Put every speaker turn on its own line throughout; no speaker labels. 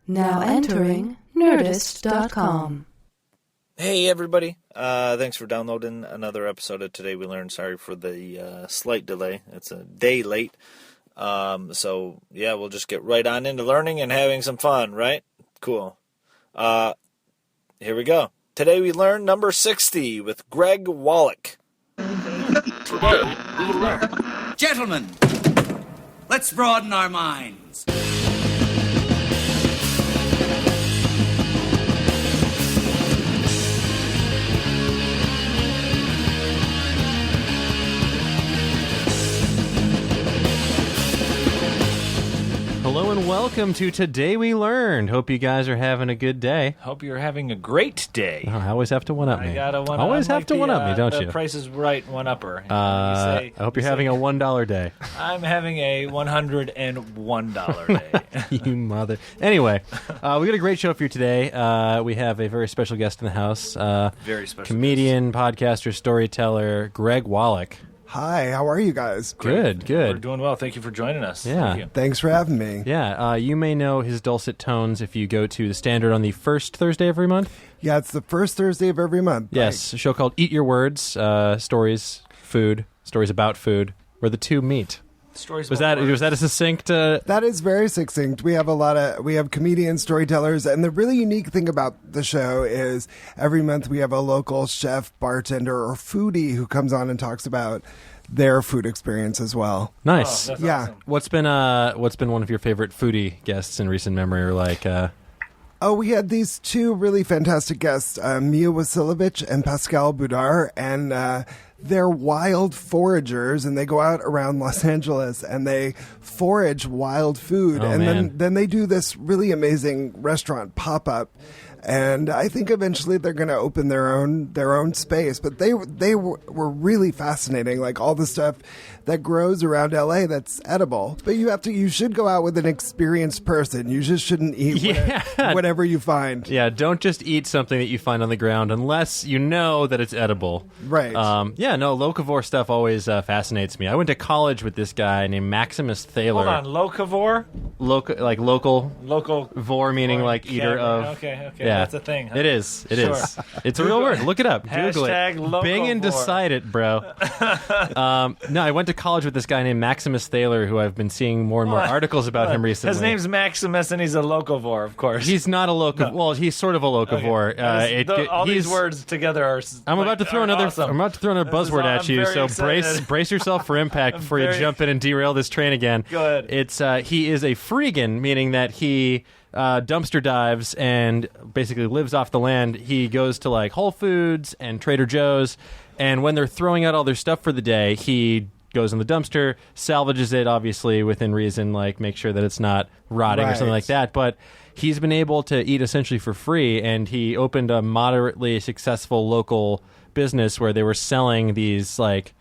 Now entering Nerdist.com.
Hey everybody, thanks for downloading another episode of Today We Learned. Sorry for the slight delay. It's a day late. So yeah, we'll just get right on into learning and having some fun, right? Cool. Here we go. Today We Learned number 60 with Greg Walloch.
Today We Learned.
Gentlemen, let's broaden our minds.
Hello and welcome to Today We Learned. Hope you guys are having a good day.
Hope you're having a great day.
Oh, I always have to one-up me.
I gotta one-up.
Always have to one-up me, don't you?
The Price is Right one-upper.
I hope you're having a $1 day.
I'm having a $101 day.
You mother. Anyway, we got a great show for you today. We have a very special guest in the house.
Very special
comedian, podcaster, storyteller, Greg Walloch.
Hi, how are you guys?
Good.
We're doing well. Thank you for joining us.
Yeah.
Thank you.
Thanks for having me.
Yeah, you may know his dulcet tones if you go to the Standard on the first Thursday of every month.
Yeah, it's the first Thursday of every month.
Yes, a show called Eat Your Words, stories, food, stories about food, where the two meet. Was that a succinct?
That is very succinct. We have comedians, storytellers, and the really unique thing about the show is every month we have a local chef, bartender, or foodie who comes on and talks about their food experience as well.
Nice.
Oh, that's
yeah.
awesome.
What's been one of your favorite foodie guests in recent memory, or like?
We had these two really fantastic guests, Mia Wasilovich and Pascal Boudard, and they're wild foragers, and they go out around Los Angeles and they forage wild food, then they do this really amazing restaurant pop-up. And I think eventually they're going to open their own space. But they were really fascinating, like all the stuff that grows around LA that's edible. But you should go out with an experienced person. You just shouldn't eat whatever you find.
Yeah, don't just eat something that you find on the ground unless you know that it's edible.
Right.
Locavore stuff always fascinates me. I went to college with this guy named Maximus Thaler.
Hold on, locavore?
Local vor meaning like eater of.
Okay.
Yeah.
That's a thing. Huh?
It is.
Sure.
It's a real word. Look it up. Google
Hashtag
it.
locavore.
Bing and decide it, bro. No, I went to college with this guy named Maximus Thaler, who I've been seeing more and more articles about him recently.
His name's Maximus, and he's a locavore, of course.
He's not a locavore. No. Well, he's sort of a locavore.
Okay. All these words together are.
I'm about to throw another.
Awesome.
I'm about to throw another buzzword at you. So brace yourself for impact before you jump in and derail this train again.
Good.
It's he is a freegan, meaning that he dumpster dives and basically lives off the land. He goes to like Whole Foods and Trader Joe's, and when they're throwing out all their stuff for the day, he goes in the dumpster, salvages it, obviously within reason, like make sure that it's not rotting or something like that. But he's been able to eat essentially for free, and he opened a moderately successful local business where they were selling these like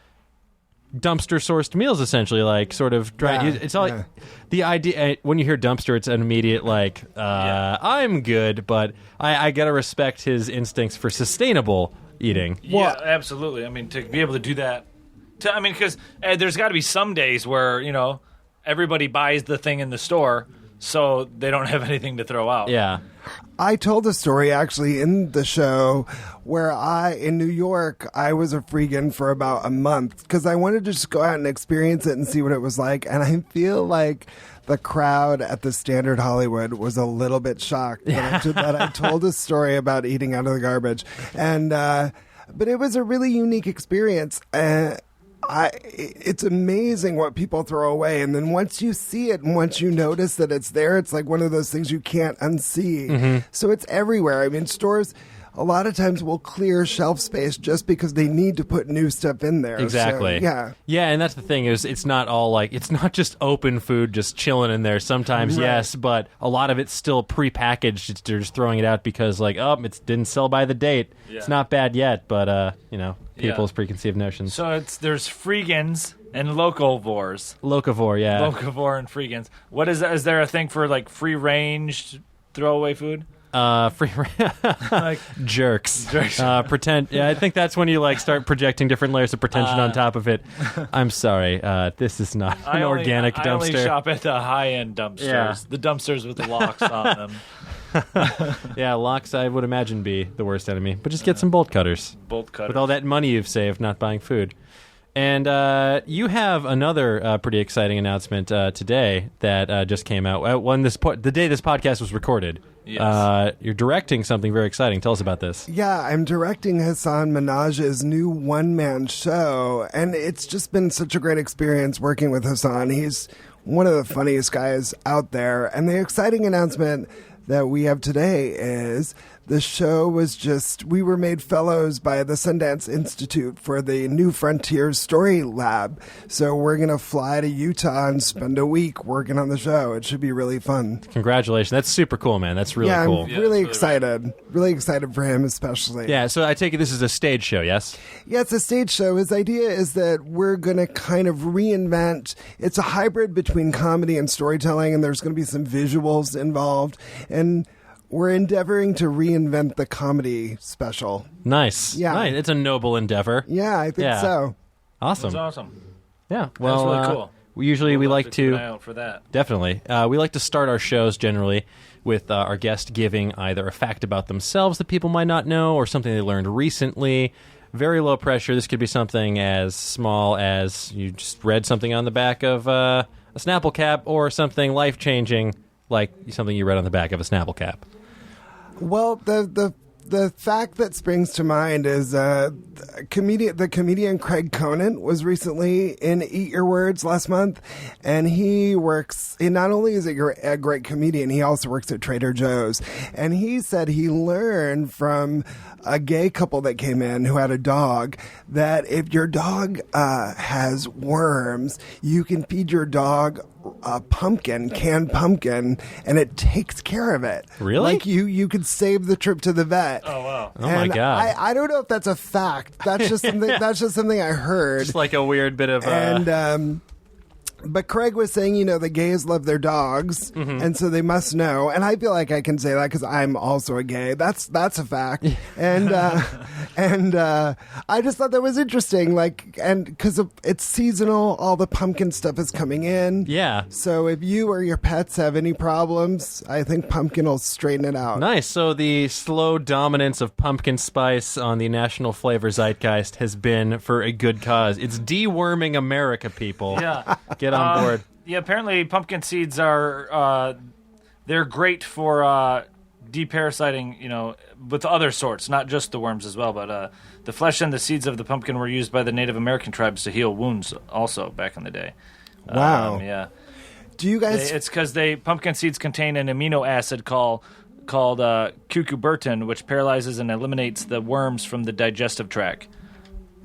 dumpster sourced meals, essentially, like sort of dry. It's all the idea. When you hear dumpster, it's an immediate like I'm good, but I gotta respect his instincts for sustainable eating.
Yeah, absolutely. I mean, to be able to do that, because there's got to be some days where everybody buys the thing in the store, so they don't have anything to throw out.
Yeah.
I told a story actually in the show where in New York, I was a freegan for about a month because I wanted to just go out and experience it and see what it was like. And I feel like the crowd at the Standard Hollywood was a little bit shocked that I told a story about eating out of the garbage. And but it was a really unique experience. It's amazing what people throw away, and then once you see it and once you notice that it's there, it's like one of those things you can't unsee. Mm-hmm. So it's everywhere. I mean, stores a lot of times will clear shelf space just because they need to put new stuff in there.
Exactly.
So,
yeah, and that's the thing is it's not all like it's not just open food just chilling in there. Sometimes yes, but a lot of it's still prepackaged. They're just throwing it out because like it didn't sell by the date. Yeah. It's not bad yet, but people's preconceived notions.
So there's freegans and locavores.
Locavore, yeah.
Locavore and freegans. What is that? Is there a thing for like free range throwaway food?
Free jerks. Pretend. Yeah, I think that's when you like start projecting different layers of pretension on top of it. I'm sorry. This is not an organic dumpster.
I only shop at the high-end dumpsters.
Yeah.
The dumpsters with the locks on them.
Yeah, locks I would imagine be the worst enemy. But just get some bolt cutters.
Bolt cutters.
With all that money you've saved not buying food. And you have another pretty exciting announcement today that just came out. When the day this podcast was recorded.
Yes.
You're directing something very exciting. Tell us about this.
Yeah, I'm directing Hassan Minaj's new one-man show, and it's just been such a great experience working with Hassan. He's one of the funniest guys out there, and the exciting announcement that we have today is the show we were made fellows by the Sundance Institute for the New Frontiers Story Lab. So we're going to fly to Utah and spend a week working on the show. It should be really fun.
Congratulations. That's super cool, man. That's really cool.
I'm really excited. Really excited for him especially.
Yeah, so I take it this is a stage show, yes?
Yeah, it's a stage show. His idea is that we're going to kind of reinvent. It's a hybrid between comedy and storytelling, and there's going to be some visuals involved. And we're endeavoring to reinvent the comedy special.
Nice.
Yeah.
Nice. It's a noble endeavor.
Yeah, I think so.
Awesome.
That's awesome.
Yeah. Well,
That's really cool.
We like
keep
to
an eye out for that.
definitely. We like to start our shows generally with our guest giving either a fact about themselves that people might not know or something they learned recently. Very low pressure. This could be something as small as you just read something on the back of a Snapple cap, or something life changing like something you read on the back of a Snapple cap.
Well, the fact that springs to mind is the comedian Craig Conant was recently in Eat Your Words last month, and he not only is a great comedian, he also works at Trader Joe's, and he said he learned from a gay couple that came in who had a dog that if your dog has worms, you can feed your dog a canned pumpkin, and it takes care of it.
Really?
Like you could save the trip to the vet.
Oh, wow.
Oh, my God.
I don't know if that's a fact. That's just something I heard.
Just like a weird bit of...
But Craig was saying, the gays love their dogs, and so they must know. And I feel like I can say that because I'm also a gay. That's a fact. And I just thought that was interesting. And because it's seasonal, all the pumpkin stuff is coming in.
Yeah.
So if you or your pets have any problems, I think pumpkin will straighten it out.
Nice. So the slow dominance of pumpkin spice on the national flavor zeitgeist has been for a good cause. It's deworming America, people.
Yeah.
Get on board.
Yeah, apparently pumpkin seeds are they're great for deparasiting, with other sorts, not just the worms as well, but the flesh and the seeds of the pumpkin were used by the Native American tribes to heal wounds also back in the day.
Wow.
Yeah.
Do you guys...
It's because pumpkin seeds contain an amino acid called cucubertin, which paralyzes and eliminates the worms from the digestive tract.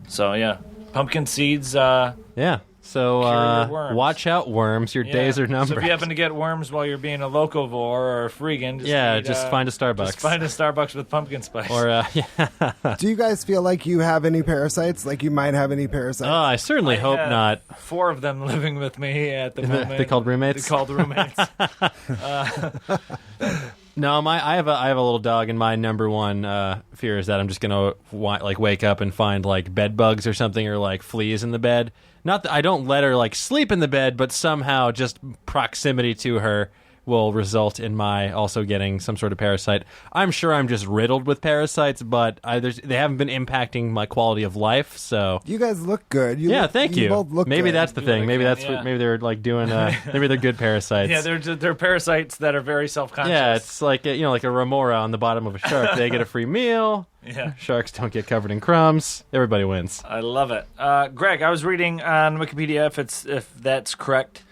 So, yeah, pumpkin seeds...
Yeah. So
Cure your worms.
watch out, worms. Your days are numbered.
So if you happen to get worms while you're being a locavore or a freegan,
just find a Starbucks.
Just find a Starbucks with pumpkin spice.
Or
Do you guys feel like you have any parasites? Like you might have any parasites?
I certainly hope
have
not.
4 of them living with me at the moment.
They called roommates?
They called roommates.
No, I have a little dog, and my number one fear is that I'm just gonna wake up and find bed bugs or something, or fleas in the bed. Not that I don't let her sleep in the bed, but somehow just proximity to her will result in my also getting some sort of parasite. I'm sure I'm just riddled with parasites, but they haven't been impacting my quality of life. So
you guys look good.
Thank you.
Both look
maybe
good.
that's the thing. Maybe that's what, maybe they're doing. Maybe they're good parasites.
Yeah, they're parasites that are very self-conscious.
Yeah, it's like like a remora on the bottom of a shark. They get a free meal.
Yeah.
Sharks don't get covered in crumbs. Everybody wins.
I love it. Greg, I was reading on Wikipedia if that's correct.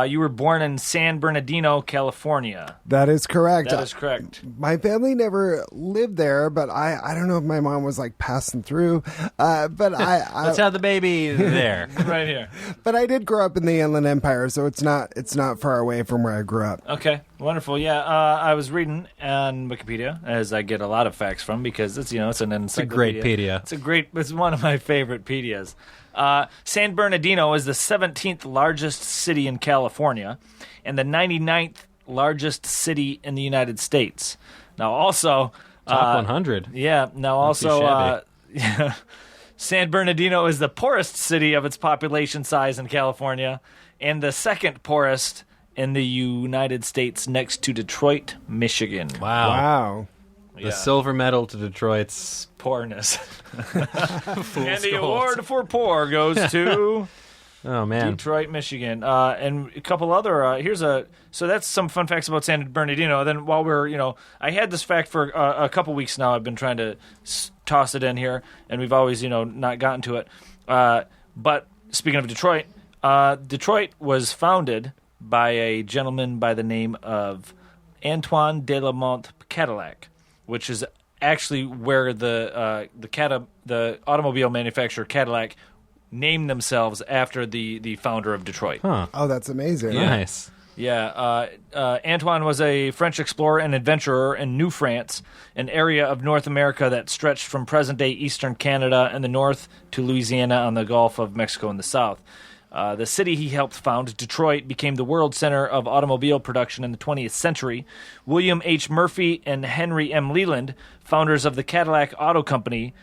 You were born in San Bernardino, California.
That is correct.
That is correct.
My family never lived there, but I don't know if my mom was passing through. But I
Let's have the baby there.
Right here.
But I did grow up in the Inland Empire, so it's not far away from where I grew up.
Okay, wonderful. Yeah, I was reading on Wikipedia, as I get a lot of facts from, because it's an encyclopedia.
It's a great pedia.
It's one of my favorite pedias. San Bernardino is the 17th largest city in California and the 99th largest city in the United States. Now, also...
Top 100.
Yeah. Now,
Not too
also...
shabby.
San Bernardino is the poorest city of its population size in California, and the second poorest in the United States, next to Detroit, Michigan.
Wow.
The silver medal to Detroit's
Poorness.
Fool's
And the
gold.
award for poor goes to
Oh, man.
Detroit, Michigan. And a couple other, so that's some fun facts about San Bernardino. Then while we're, I had this fact for a couple weeks now. I've been trying to toss it in here, and we've always, not gotten to it. But speaking of Detroit, Detroit was founded by a gentleman by the name of Antoine de la Mont Cadillac, which is actually where the automobile manufacturer Cadillac named themselves after the founder of Detroit.
Huh.
Oh, that's amazing.
Nice.
Yeah, Antoine was a French explorer and adventurer in New France, an area of North America that stretched from present-day eastern Canada in the north to Louisiana on the Gulf of Mexico in the south. The city he helped found, Detroit, became the world center of automobile production in the 20th century. William H. Murphy and Henry M. Leland, founders of the Cadillac Auto Company,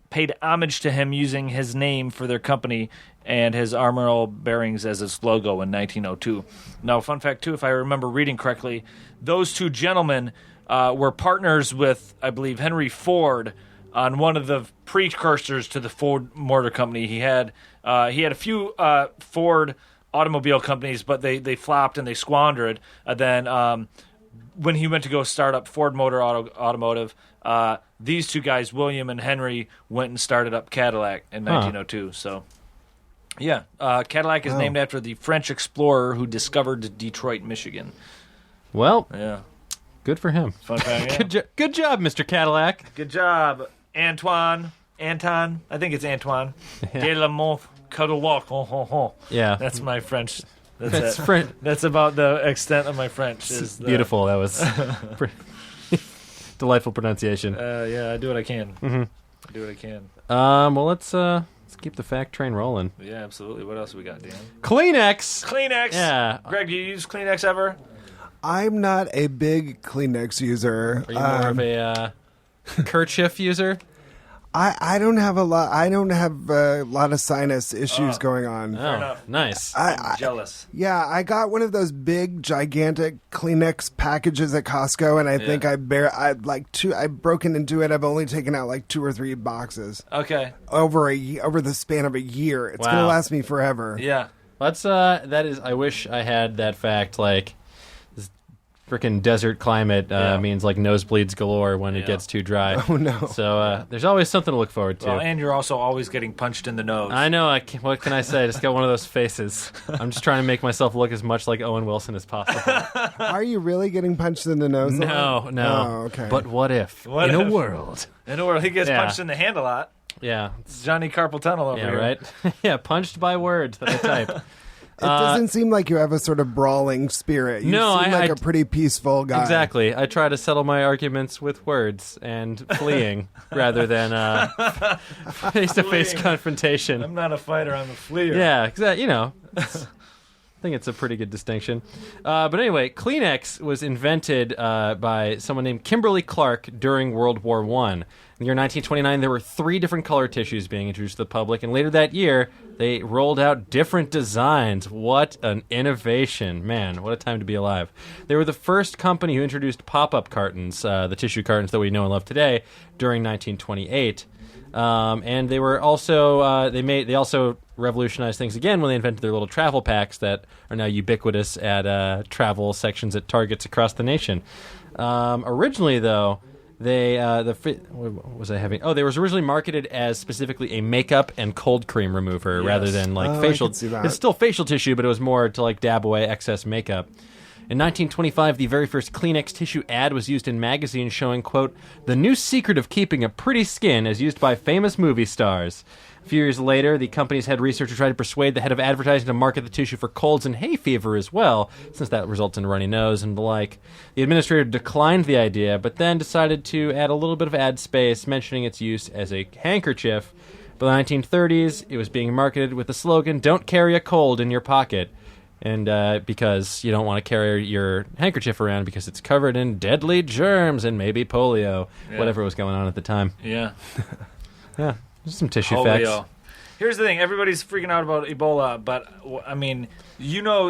paid homage to him using his name for their company and his armorial bearings as its logo in 1902. Now, fun fact, too, if I remember reading correctly, those two gentlemen were partners with, I believe, Henry Ford on one of the precursors to the Ford Motor Company. He had a few Ford automobile companies, but they flopped and they squandered. Then when he went to go start up Ford Motor Automotive, these two guys, William and Henry, went and started up Cadillac in 1902. So, yeah, Cadillac is named after the French explorer who discovered Detroit, Michigan.
Well,
Yeah,
good for him.
fun fact. Yeah.
Good job, Mr. Cadillac.
Good job, Anton. I think it's Antoine. De la Mont Cadillac.
Yeah.
That's my French. That's
That's
it.
French.
That's about the extent of my French. Is
Beautiful. That was delightful pronunciation.
Yeah, I do what I can.
Mm-hmm.
I do what I can.
Well, let's keep the fact train rolling.
Yeah, absolutely. What else we got, Dan?
Kleenex.
Kleenex.
Yeah.
Greg, do you use Kleenex ever?
I'm not a big Kleenex user.
Are you more of a kerchief user?
I don't have a lot. I don't have a lot of sinus issues going on.
Oh,
enough.
nice.
I'm jealous.
Yeah, I got one of those big, gigantic Kleenex packages at Costco, and I think I've broken into it. I've only taken out like 2 or 3 boxes
Okay.
over the span of a year. It's
Wow.
gonna last me forever.
Yeah.
I wish I had that fact, like, this freaking desert climate means, like, nosebleeds galore when it gets too dry.
Oh no!
So there's always something to look forward to.
Well, and you're also always getting punched in the nose.
I know. What can I say? I just got one of those faces. I'm just trying to make myself look as much like Owen Wilson as possible.
Are you really getting punched in the nose? a lot?
No.
Oh, okay.
But what if?
What
in
if?
a world.
In a world, he gets
Yeah.
punched in the hand a lot.
Yeah.
It's Johnny Carpal Tunnel over
Yeah,
here.
right? Yeah, punched by words that I type.
It doesn't seem like you have a sort of brawling spirit. You
No,
seem like a pretty peaceful guy.
Exactly. I try to settle my arguments with words and fleeing rather than face-to-face
Fleeing.
confrontation.
I'm not a fighter. I'm a fleer.
Yeah, exactly. I think it's a pretty good distinction. But anyway, Kleenex was invented by someone named Kimberly Clark during World War I. In the year 1929, there were 3 different color tissues being introduced to the public, and later that year, they rolled out different designs. What an innovation. Man, what a time to be alive. They were the first company who introduced pop-up cartons, the tissue cartons that we know and love today, during 1928. And they were also they also revolutionized things again when they invented their little travel packs that are now ubiquitous at travel sections at Targets across the nation. Originally, though, they what was I having? Oh, they was originally marketed as specifically a makeup and cold cream remover rather than like facial.
I can see that.
It's still facial tissue, but it was more to like dab away excess makeup. In 1925, the very first Kleenex tissue ad was used in magazines showing, quote, the new secret of keeping a pretty skin as used by famous movie stars. A few years later, the company's head researcher tried to persuade the head of advertising to market the tissue for colds and hay fever as well, since that results in a runny nose and the like. The administrator declined the idea, but then decided to add a little bit of ad space, mentioning its use as a handkerchief. By the 1930s, it was being marketed with the slogan, don't carry a cold in your pocket. And because you don't want to carry your handkerchief around because it's covered in deadly germs and maybe polio, whatever was going on at the time.
Yeah.
Yeah, just some tissue
Polio.
facts.
Here's the thing. Everybody's freaking out about Ebola, but, I mean,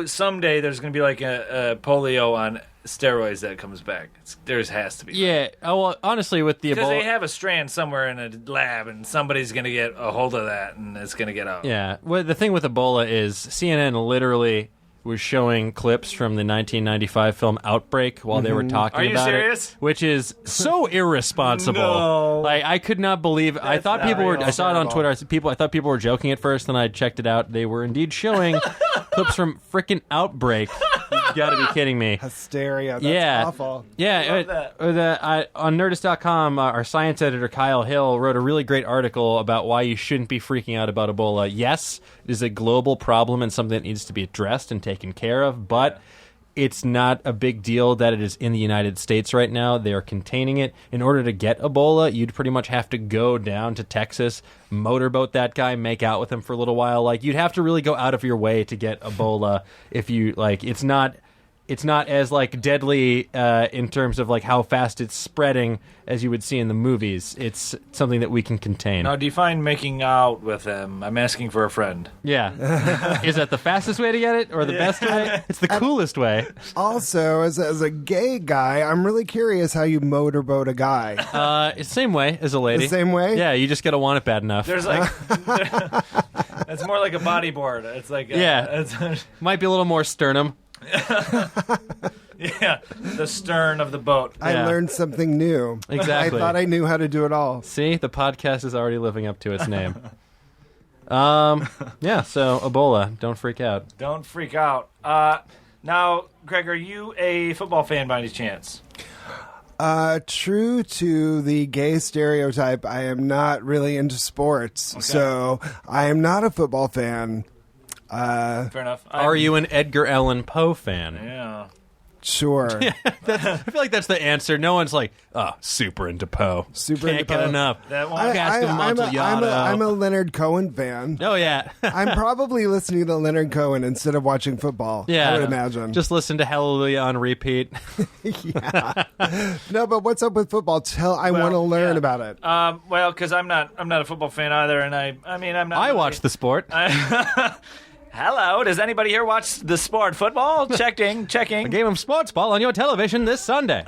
someday there's going to be like a polio on steroids that comes back. There has to be.
Yeah. Oh, well, honestly, with the
Because
Ebola...
they have a strand somewhere in a lab, and somebody's going to get a hold of that, and it's going to get out.
Yeah. Well, the thing with Ebola is CNN literally was showing clips from the 1995 film Outbreak while they were talking
Are you
about
serious?
it, which is so irresponsible.
No.
Like, I could not believe. I thought people were. I saw it on Twitter. I thought people were joking at first. Then I checked it out. They were indeed showing clips from frickin' Outbreak. You got to be kidding me.
Hysteria. That's awful.
Yeah, on Nerdist.com, our science editor Kyle Hill wrote a really great article about why you shouldn't be freaking out about Ebola. Yes, it is a global problem and something that needs to be addressed and taken care of, but it's not a big deal that it is in the United States right now. They are containing it. In order to get Ebola, you'd pretty much have to go down to Texas, motorboat that guy, make out with him for a little while. Like, you'd have to really go out of your way to get Ebola if you, like, it's not as, like, deadly in terms of, like, how fast it's spreading as you would see in the movies. It's something that we can contain.
Now, define making out with them. I'm asking for a friend.
Yeah. Is that the fastest way to get it or the best way? It's the coolest way.
Also, as a gay guy, I'm really curious how you motorboat a guy.
It's the same way as a lady.
The same way?
Yeah, you just got to want it bad enough.
There's like... it's more like a bodyboard. It's like...
Might be a little more sternum.
Yeah, the stern of the boat.
I learned something new.
Exactly.
I thought I knew how to do it all.
See, the podcast is already living up to its name. Yeah, so Ebola, don't freak out.
Don't freak out. Now, Greg, are you a football fan by any chance?
True to the gay stereotype, I am not really into sports, so I am not a football fan.
Fair enough.
Are you an Edgar Allan Poe fan?
Yeah.
Sure.
I feel like that's the answer. No one's like, super into Poe.
Super
Can't
into
get
Poe.
enough.
That one.
I'm a Leonard Cohen fan.
Oh, yeah.
I'm probably listening to Leonard Cohen instead of watching football.
Yeah.
I would imagine.
Just listen to Hallelujah on repeat.
Yeah. No, but what's up with football? I want to learn about it.
Well, because I'm not a football fan either, and I'm not.
I watch the sport.
Hello, does anybody here watch the sport football? Checking.
A game of sports ball on your television this Sunday.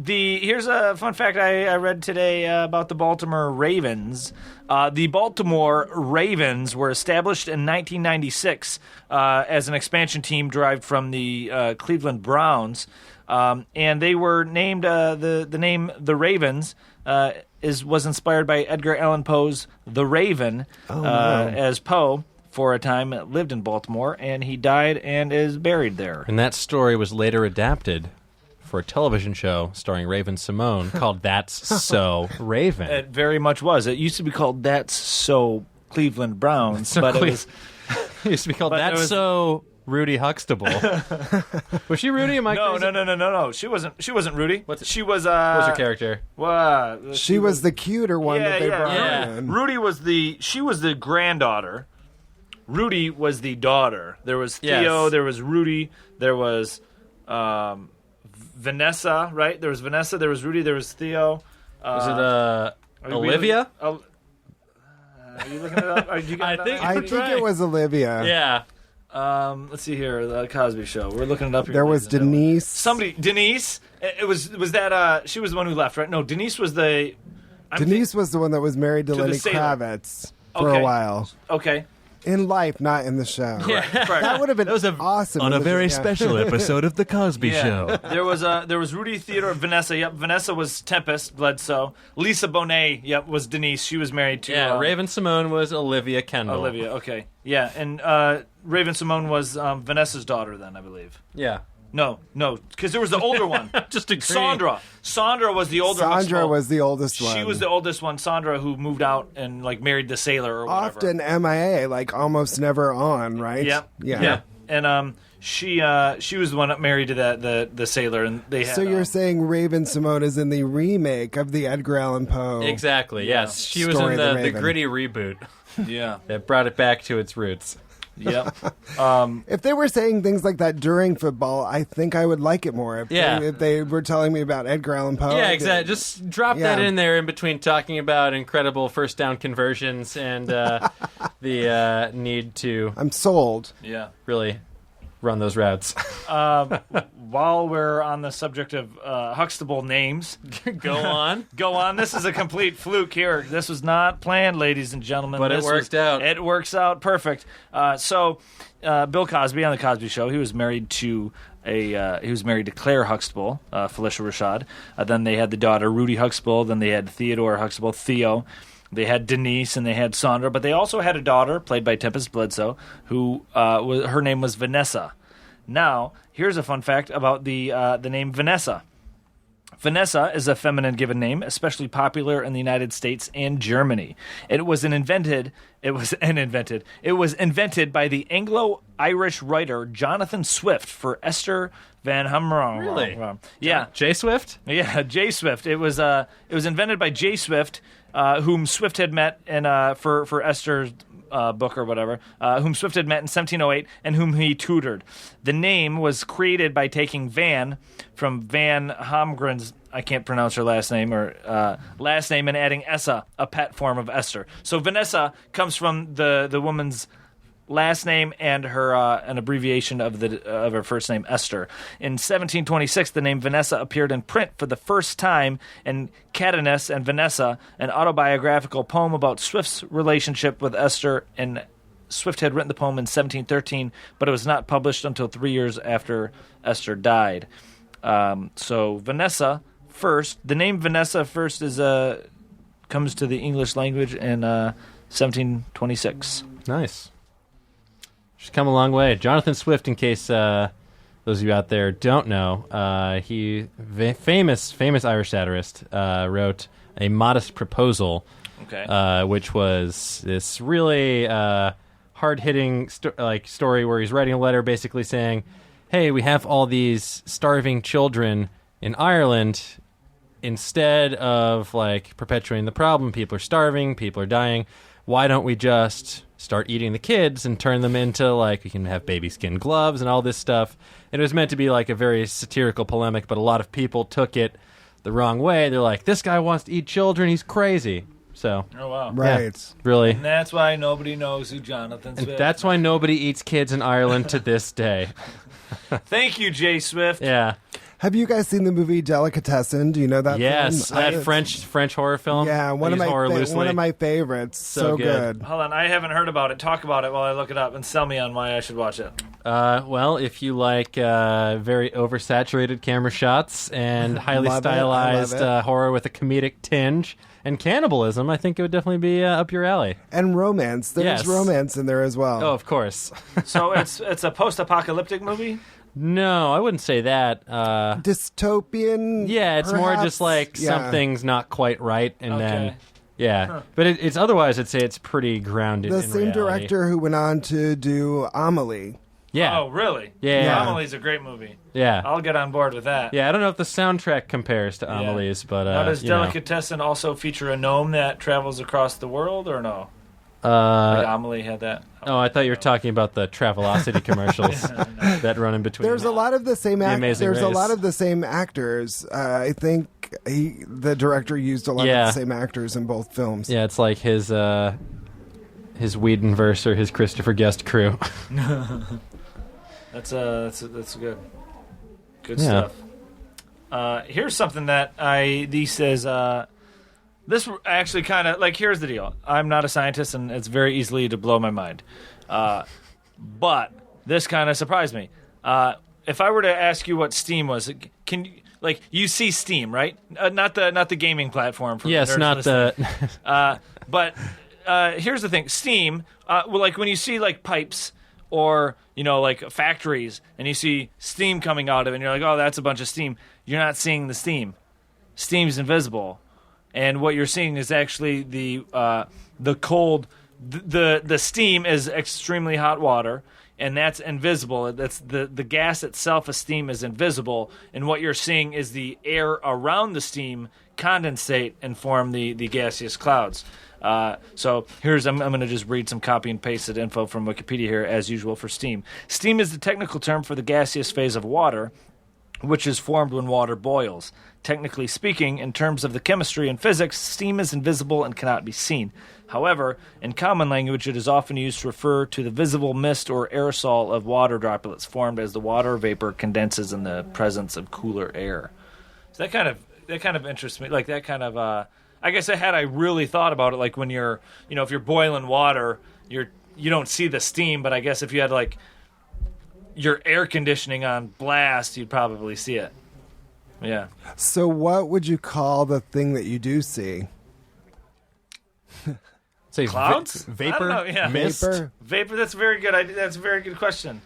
Here's a fun fact I read today about the Baltimore Ravens. The Baltimore Ravens were established in 1996 as an expansion team derived from the Cleveland Browns, and they were named the name the Ravens. Was inspired by Edgar Allan Poe's The Raven, as Poe, for a time, lived in Baltimore, and he died and is buried there.
And that story was later adapted for a television show starring Raven Simone called That's So Raven.
It very much was. It used to be called That's So Cleveland Browns, but it was...
It used to be called That's So Rudy Huxtable. Was she Rudy? Am I crazy?
No. She wasn't Rudy. She was...
What was her character?
She was the cuter one that they brought in.
Rudy was she was the granddaughter. Rudy was the daughter. There was Theo, there was Rudy, there was Vanessa, right? There was Vanessa, there was Rudy, there was Theo.
Was it Olivia?
Are you looking it up?
I think it was Olivia.
Yeah.
Let's see here, the Cosby Show. We're looking it up here.
There was Denise.
Denise. It was that she was the one who left, right? No, Denise was the.
Denise was the one that was married to Lenny Kravitz for a while.
Okay.
In life, not in the show.
Yeah,
that would have been awesome.
On a very special episode of The Cosby Show.
There was Rudy, Theodore, Vanessa. Yep, Vanessa was Tempest, Bledsoe. Lisa Bonet, yep, was Denise. She was married to...
Yeah, Raven Simone was Olivia Kendall.
Olivia, okay. Yeah, and Raven Simone was Vanessa's daughter then, I believe.
Yeah.
No, because there was the older one.
Just agreeing.
Sandra was the older one.
Sandra was the oldest one.
She was the oldest one, Sandra, who moved out and married the sailor or whatever.
Often MIA, almost never on, right?
Yep. Yeah. And she was the one that married to the sailor, and they had.
So you're saying Raven Simone is in the remake of the Edgar Allan Poe?
Exactly. Yes, she was in the gritty reboot.
Yeah,
that brought it back to its roots.
Yep.
If they were saying things like that during football, I think I would like it more. If they were telling me about Edgar Allan Poe.
Yeah, exactly. Just drop that in there in between talking about incredible first down conversions and the need to
I'm sold.
Yeah.
really run those routes.
While we're on the subject of Huxtable names,
Go on.
go on. This is a complete fluke here. This was not planned, ladies and gentlemen.
But it
This
worked out.
It works out perfect. So, Bill Cosby on the Cosby Show, he was married to Claire Huxtable, Felicia Rashad. Then they had the daughter Rudy Huxtable. Then they had Theodore Huxtable, Theo. They had Denise and they had Sandra, but they also had a daughter played by Tempest Bledsoe, who her name was Vanessa. Now, here's a fun fact about the name Vanessa. Vanessa is a feminine given name, especially popular in the United States and Germany. It was invented by the Anglo-Irish writer Jonathan Swift for Esther Van Humron.
Really?
Yeah.
J. Swift?
Yeah, J. Swift. It was invented by J. Swift, whom Swift had met in for Esther's book or whatever, whom Swift had met in 1708 and whom he tutored. The name was created by taking Van from Van Homgren's, I can't pronounce her last name, and adding Essa, a pet form of Esther. So Vanessa comes from the woman's last name and her an abbreviation of her first name, Esther. In 1726, the name Vanessa appeared in print for the first time in Cadenus and Vanessa, an autobiographical poem about Swift's relationship with Esther. And Swift had written the poem in 1713, but it was not published until 3 years after Esther died. So Vanessa first, the name Vanessa first comes to the English language in 1726.
Nice. She's come a long way. Jonathan Swift, in case those of you out there don't know, famous Irish satirist, wrote A Modest Proposal, which was this really hard-hitting story where he's writing a letter basically saying, hey, we have all these starving children in Ireland. Instead of perpetuating the problem, people are starving, people are dying, why don't we just start eating the kids and turn them into, we can have baby skin gloves and all this stuff. And it was meant to be a very satirical polemic, but a lot of people took it the wrong way. They're like, this guy wants to eat children, he's crazy. So,
oh, wow.
Right.
Yeah, really.
And that's why nobody knows who Jonathan Swift is.
That's why nobody eats kids in Ireland to this day.
Thank you, Jay Swift.
Yeah.
Have you guys seen the movie Delicatessen? Do you know that
Yes,
film?
that French horror film.
Yeah, one of my favorites. So good.
Hold on, I haven't heard about it. Talk about it while I look it up and sell me on why I should watch it.
Well, if you like very oversaturated camera shots and highly stylized horror with a comedic tinge and cannibalism, I think it would definitely be up your alley.
And romance. There's romance in there as well.
Oh, of course.
So it's a post-apocalyptic movie?
No, I wouldn't say that.
Dystopian?
Yeah, it's
perhaps?
more just something's not quite right, and then... Yeah, but it's otherwise, I'd say it's pretty grounded in
The same
reality.
director who went on to do Amelie.
Yeah.
Oh, really?
Yeah.
Amelie's a great movie.
Yeah.
I'll get on board with that.
Yeah, I don't know if the soundtrack compares to Amelie's, but...
now, does Delicatessen also feature a gnome that travels across the world, or no? Amelie had that.
Oh, I thought you were talking about the Travelocity commercials that run in between.
There's a lot of the same actors.
There's
a lot of the same actors. I think the director used a lot of the same actors in both films.
Yeah, it's like his Whedonverse or his Christopher Guest crew.
That's good. Good stuff. Here's something that these says. This actually kind of here's the deal. I'm not a scientist, and it's very easily to blow my mind. But this kind of surprised me. If I were to ask you what Steam was, can you you see Steam, right? Not the gaming platform. For
yes, not
listening.
the.
But here's the thing: Steam. When you see pipes or factories, and you see steam coming out of it, and you're like, oh, that's a bunch of steam. You're not seeing the steam. Steam's invisible. And what you're seeing is actually the cold. The steam is extremely hot water, and that's invisible. That's the gas itself. A steam is invisible, and what you're seeing is the air around the steam condensate and form the gaseous clouds. So here's I'm going to just read some copy and pasted info from Wikipedia here, as usual, for steam. Steam is the technical term for the gaseous phase of water, which is formed when water boils. Technically speaking, in terms of the chemistry and physics, steam is invisible and cannot be seen. However, in common language, it is often used to refer to the visible mist or aerosol of water droplets formed as the water vapor condenses in the presence of cooler air. So that kind of interests me. Like that kind of, I guess I really thought about it, like when you're, if you're boiling water, you don't see the steam, but I guess if you had like your air conditioning on blast, you'd probably see it. Yeah.
So what would you call the thing that you do see?
Say
Clouds?
vapor,
I don't know, yeah.
mist.
Vapor. That's very good. That's a very good question.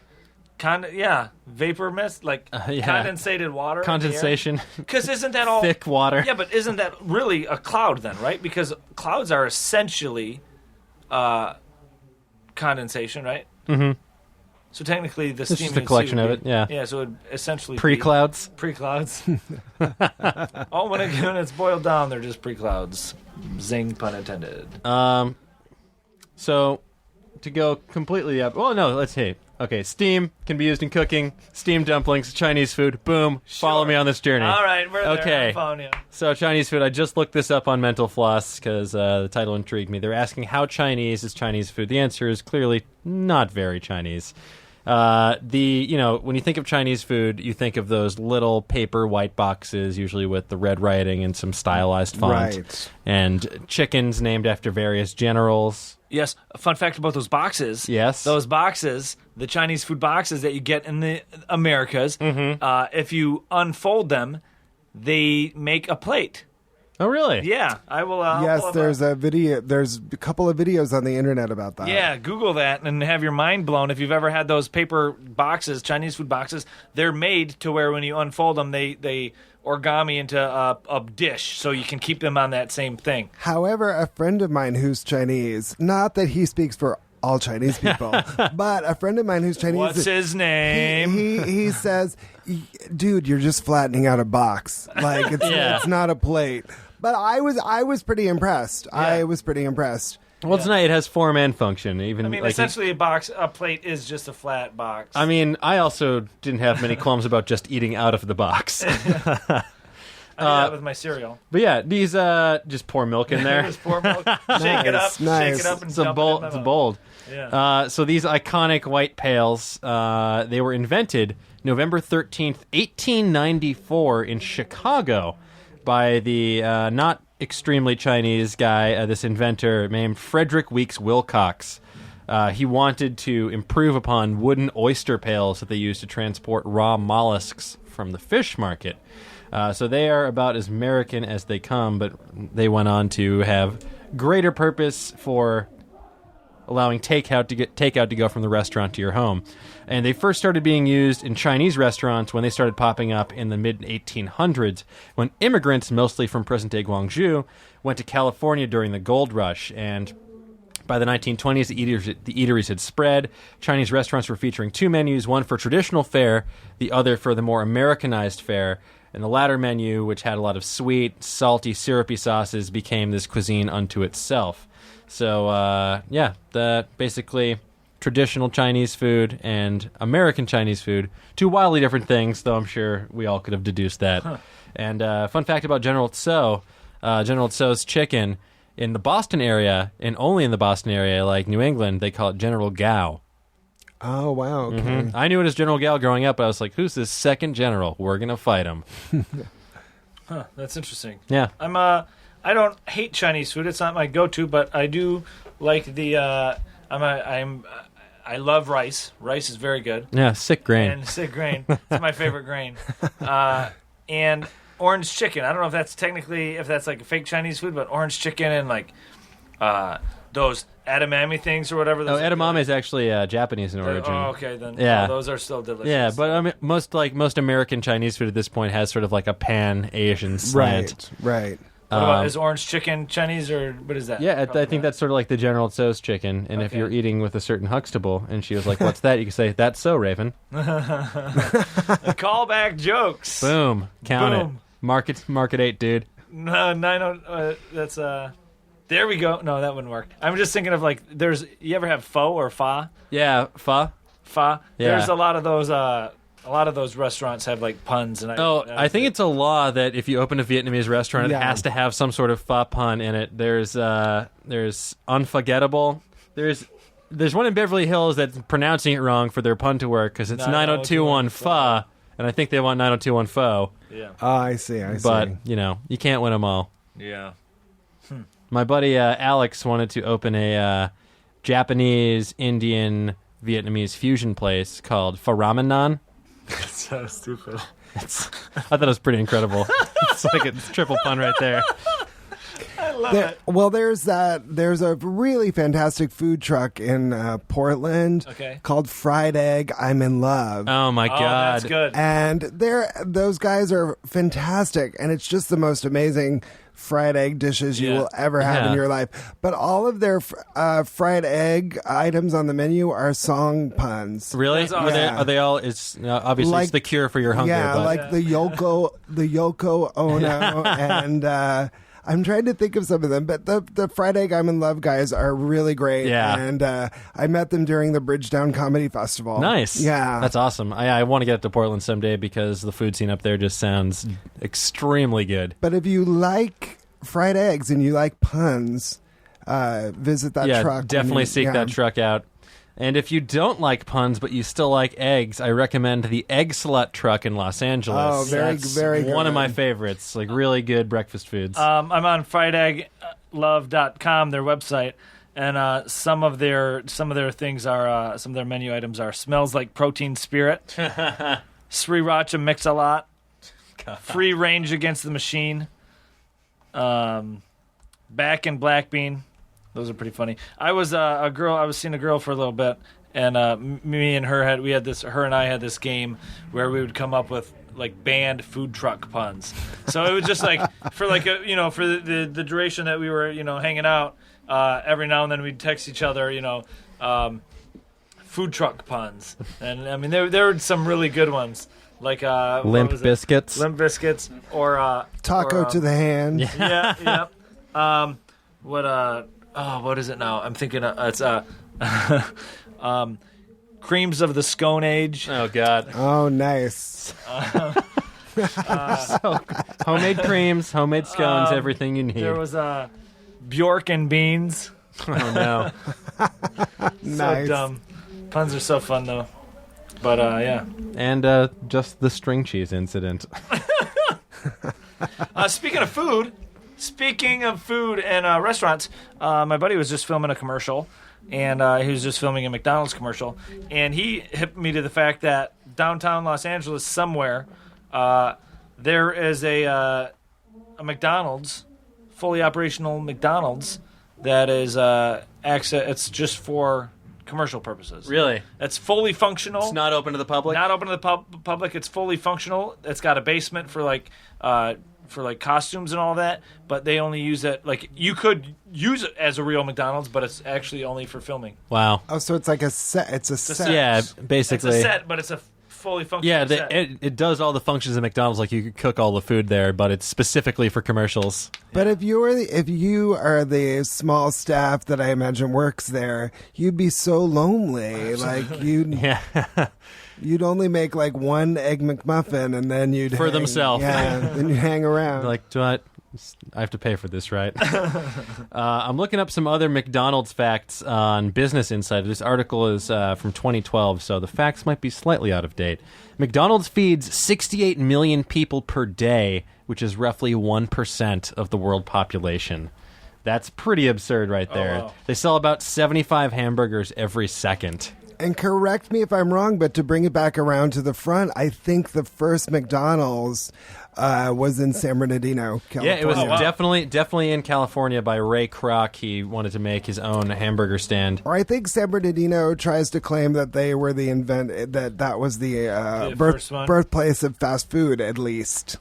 Vapor mist, like condensated water.
Condensation.
Because isn't that all
thick water?
Yeah, but isn't that really a cloud then, right? Because clouds are essentially condensation, right? Mm-hmm. So technically, the steam.
It's just a collection of it. Yeah.
Yeah. So it would essentially
pre-clouds.
Pre-clouds. Oh, when it's boiled down, they're just pre-clouds. Zing, pun intended.
So to go completely up. Well, no. Let's see. Okay, steam can be used in cooking. Steam dumplings, Chinese food. Boom.
Sure.
Follow me on this journey.
All right, we're there.
Okay.
I'm following you.
So Chinese food. I just looked this up on Mental Floss because the title intrigued me. They're asking how Chinese is Chinese food. The answer is clearly not very Chinese. When you think of Chinese food, you think of those little paper white boxes, usually with the red writing and some stylized font,
Right.
and chickens named after various generals.
Yes, a fun fact about those boxes.
Yes.
Those boxes, the Chinese food boxes that you get in the Americas, if you unfold them, they make a plate.
Oh, really?
Yeah, I will.
Yes, there's a video. There's a couple of videos on the internet about that.
Yeah, Google that and have your mind blown. If you've ever had those paper boxes, Chinese food boxes, they're made to where when you unfold them, they origami into a dish, so you can keep them on that same thing.
However, a friend of mine who's Chinese, not that he speaks for all Chinese people, but a friend of mine who's Chinese.
What's his name?
He says, dude, you're just flattening out a box. Like it's not a plate. But I was pretty impressed.
Yeah.
I was pretty impressed.
Well, tonight it has form and function.
Essentially, a plate is just a flat box.
I mean, I also didn't have many qualms about just eating out of the box.
I do that with my cereal.
But yeah, these just pour milk in there.
Just pour milk, shake it up, and
It's
dump
bold.
it in my
It's bold.
Yeah.
So these iconic white pails, they were invented November 13th, 1894 in Chicago by the not extremely Chinese guy, this inventor named Frederick Weeks Wilcox. He wanted to improve upon wooden oyster pails that they used to transport raw mollusks from the fish market. So they are about as American as they come, but they went on to have greater purpose for allowing takeout to go from the restaurant to your home. And they first started being used in Chinese restaurants when they started popping up in the mid-1800s, when immigrants, mostly from present-day Guangzhou, went to California during the gold rush. And by the 1920s, the eateries had spread. Chinese restaurants were featuring two menus, one for traditional fare, the other for the more Americanized fare. And the latter menu, which had a lot of sweet, salty, syrupy sauces, became this cuisine unto itself. So, basically traditional Chinese food and American Chinese food, two wildly different things, though I'm sure we all could have deduced that. Huh. And fun fact about General Tso, General Tso's chicken, in the Boston area, and only in the Boston area, like New England, they call it General Gao.
Oh, wow. Okay.
Mm-hmm. I knew it as General Gao growing up, but I was like, who's this second general? We're going to fight him.
Huh, that's interesting.
Yeah.
I don't hate Chinese food. It's not my go-to, but I do like the I love rice. Rice is very good.
Yeah, sick grain.
And sick grain. It's my favorite grain. And orange chicken. I don't know if that's like a fake Chinese food, but orange chicken and like those edamame things or whatever.
Edamame is actually Japanese in origin.
Oh, okay, then.
Yeah,
those are still delicious.
Yeah, but I mean, most American Chinese food at this point has sort of like a pan-Asian slant.
Right.
What about, is orange chicken Chinese, or what is that?
Yeah, I think that's sort of like the General Tso's chicken. And if you're eating with a certain Huxtable, and she was like, "What's that?" You can say, "That's so, Raven."
Callback jokes.
Boom. Count it. Market 8, dude.
No, 90. That's There we go. No, that wouldn't work. I'm just thinking of like, you ever have pho or fa?
Yeah, pho.
Fa.
Yeah.
There's a lot of those restaurants have like puns, and
I think it's a law that if you open a Vietnamese restaurant, it has to have some sort of pho pun in it. There's unforgettable. There's one in Beverly Hills that's pronouncing it wrong for their pun to work because it's 9021 pho, and I think they want 9021 pho.
Yeah.
Oh, I see.
But you can't win them all.
Yeah.
My buddy Alex wanted to open a Japanese, Indian, Vietnamese fusion place called Pho Ramen Nan.
So stupid.
I thought it was pretty incredible. It's like a triple pun right there.
I love it.
Well, there's a really fantastic food truck in Portland called Fried Egg. I'm in Love.
Oh my God,
that's good.
And those guys are fantastic, and it's just the most amazing fried egg dishes you will ever have in your life. But all of their fried egg items on the menu are song puns.
Really?
Awesome.
Are they all? It's obviously
Like-
it's the cure for your hunger.
Yeah,
but
like the Yoko Ono, and I'm trying to think of some of them. But the Fried Egg I'm in Love guys are really great.
Yeah.
And I met them during the Bridgetown Comedy Festival.
nice.
Yeah.
That's awesome. I want to get up to Portland someday because the food scene up there just sounds extremely good.
But if you like fried eggs and you like puns, visit that truck.
Yeah, definitely seek that truck out. And if you don't like puns but you still like eggs, I recommend the Egg Slut truck in Los Angeles.
Oh, very good.
One of my favorites. Like really good breakfast foods.
I'm on friedegglove.com, their website, and some of their things are some of their menu items are smells like protein spirit, sriracha mix a lot, free range against the machine, back and black bean. Those are pretty funny. I was seeing a girl for a little bit, and me and her had this game where we would come up with like banned food truck puns. So it was just like for the duration that we were hanging out. Every now and then we'd text each other, food truck puns, and I mean there were some really good ones like
Limp Biscuits,
or
Taco to the hand.
yeah. What is it now? I'm thinking it's creams of the scone age.
Oh God.
Oh, nice.
Homemade creams, homemade scones, everything you need.
There was Bjork and beans.
Oh no.
Nice.
So dumb. Puns are so fun though. But yeah.
And just the string cheese incident.
Speaking of food and restaurants, my buddy was just filming a commercial, and he was just filming a McDonald's commercial, and he hipped me to the fact that downtown Los Angeles somewhere, there is a McDonald's, fully operational McDonald's, that is it's just for commercial purposes.
Really?
It's fully functional.
It's not open to the public?
Not open to the public. It's fully functional. It's got a basement for costumes and all that, but they only use it you could use it as a real McDonald's, but it's actually only for filming.
Wow.
Oh, so it's like a set. It's a set.
Yeah, basically.
It's a set, but it's a fully functional set.
It does all the functions of McDonald's, like you could cook all the food there, but it's specifically for commercials.
But if you are the small staff that I imagine works there, you'd be so lonely. Like you'd only make like one egg McMuffin, and then you'd
for themselves.
Yeah, then you hang around.
Like, I have to pay for this, right? I'm looking up some other McDonald's facts on Business Insider. This article is from 2012, so the facts might be slightly out of date. McDonald's feeds 68 million people per day, which is roughly 1% of the world population. That's pretty absurd right there.
Wow.
They sell about 75 hamburgers every second.
And correct me if I'm wrong, but to bring it back around to the front, I think the first McDonald's was in San Bernardino, California.
Yeah, it was definitely in California by Ray Kroc. He wanted to make his own hamburger stand.
Or I think San Bernardino tries to claim that they were that was the birthplace of fast food, at least.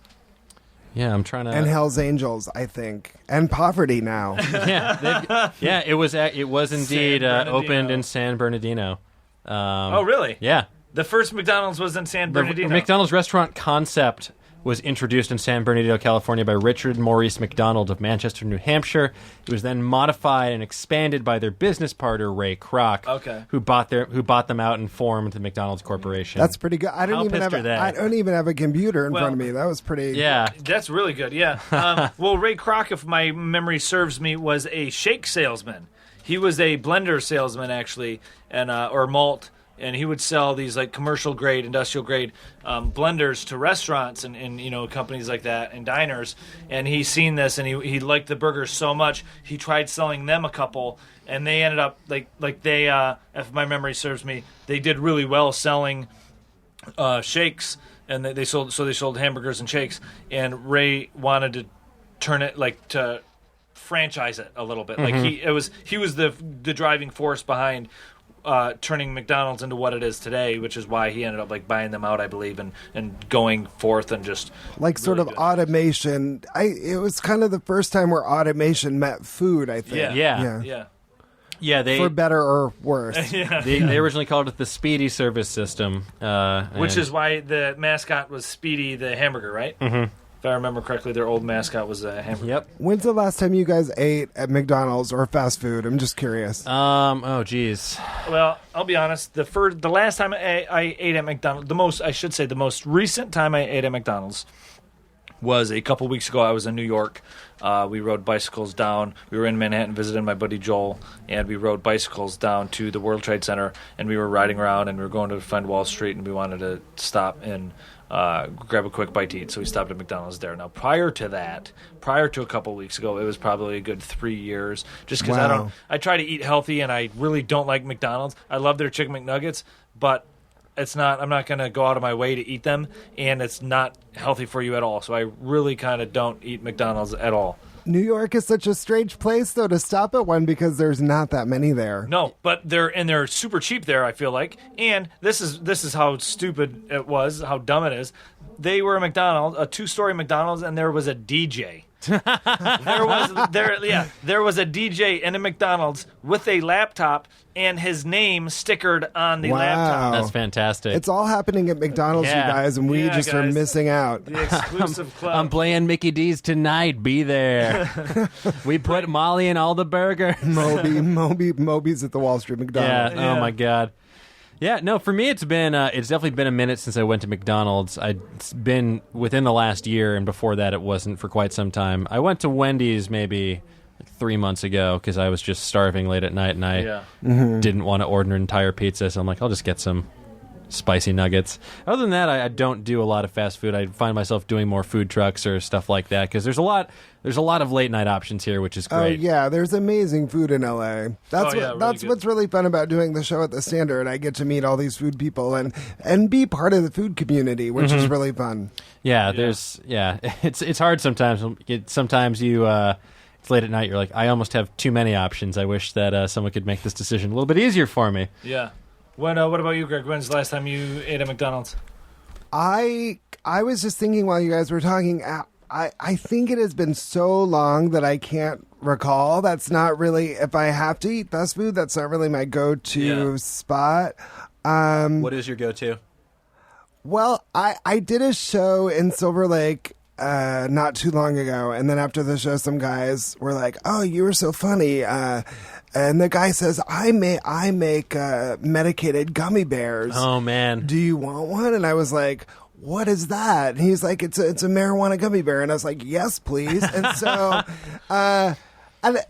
Yeah, I'm trying to.
And Hell's Angels, I think, and poverty now.
It was indeed opened in San Bernardino.
Oh, really?
Yeah.
The first McDonald's was in San Bernardino.
The McDonald's restaurant concept was introduced in San Bernardino, California by Richard Maurice McDonald of Manchester, New Hampshire. It was then modified and expanded by their business partner, Ray Kroc, who bought them out and formed the McDonald's Corporation.
That's pretty good. I don't
How
even
pissed
have
are they?
I don't even have a computer in front of me. That was pretty.
Yeah.
That's really good, yeah. Well, Ray Kroc, if my memory serves me, was a shake salesman. He was a blender salesman, actually, and or malt, and he would sell these like commercial grade, industrial grade blenders to restaurants and companies like that and diners. And he seen this, and he liked the burgers so much, he tried selling them a couple, and they ended up like they, if my memory serves me, they did really well selling shakes, and they sold hamburgers and shakes. And Ray wanted to turn it to franchise it a little bit. Like he was the driving force behind turning McDonald's into what it is today, which is why he ended up buying them out, I believe, and going forth and just
sort of automation. It was kind of the first time where automation met food, I think.
Yeah, they
for better or worse.
they originally called it the Speedy Service System,
which is why the mascot was Speedy the hamburger, right? Mm-hmm. If I remember correctly, their old mascot was a hamburger.
Yep.
When's the last time you guys ate at McDonald's or fast food? I'm just curious.
Oh, geez.
Well, I'll be honest. The last time I ate at McDonald's, the most recent time I ate at McDonald's was a couple weeks ago. I was in New York. We rode bicycles down. We were in Manhattan visiting my buddy Joel, and we rode bicycles down to the World Trade Center, and we were riding around, and we were going to find Wall Street, and we wanted to stop and grab a quick bite to eat, so we stopped at McDonald's there. Now, prior to a couple of weeks ago, it was probably a good 3 years, just because I try to eat healthy, and I really don't like McDonald's. I love their Chicken McNuggets, but I'm not going to go out of my way to eat them, and it's not healthy for you at all, so I really kind of don't eat McDonald's at all.
New York is such a strange place, though, to stop at one because there's not that many there.
No, but they're super cheap there, I feel like. And this is how stupid it was, how dumb it is. They were a 2-story McDonald's, and there was a DJ. There was a DJ in a McDonald's with a laptop and his name stickered on the laptop.
That's fantastic.
It's all happening at McDonald's, you guys, and we are missing out.
The exclusive club.
I'm playing Mickey D's tonight. Be there. We put Molly in all the burgers.
Moby's at the Wall Street McDonald's.
Yeah. Oh my God. Yeah, no, for me it's definitely been a minute since I went to McDonald's. It's been within the last year, and before that it wasn't for quite some time. I went to Wendy's maybe 3 months ago because I was just starving late at night, and I didn't want to order an entire pizza, so I'm like, I'll just get some spicy nuggets. Other than that, I don't do a lot of fast food. I find myself doing more food trucks or stuff like that because there's a lot of late night options here, which is great.
Oh yeah, there's amazing food in LA. That's what's really fun about doing the show at the Standard. I get to meet all these food people and be part of the food community, which is really fun.
Yeah, it's hard sometimes. Sometimes you it's late at night. You're like, I almost have too many options. I wish that someone could make this decision a little bit easier for me.
Yeah. What about you, Greg? When's the last time you ate at McDonald's?
I was just thinking while you guys were talking, I think it has been so long that I can't recall. That's not really, if I have to eat fast food, that's not really my go-to spot.
What is your go-to?
Well, I did a show in Silver Lake not too long ago, and then after the show, some guys were like, "Oh, you were so funny." And the guy says, I make medicated gummy bears.
Oh, man.
Do you want one? And I was like, what is that? And he's like, it's a marijuana gummy bear. And I was like, yes, please. And so, and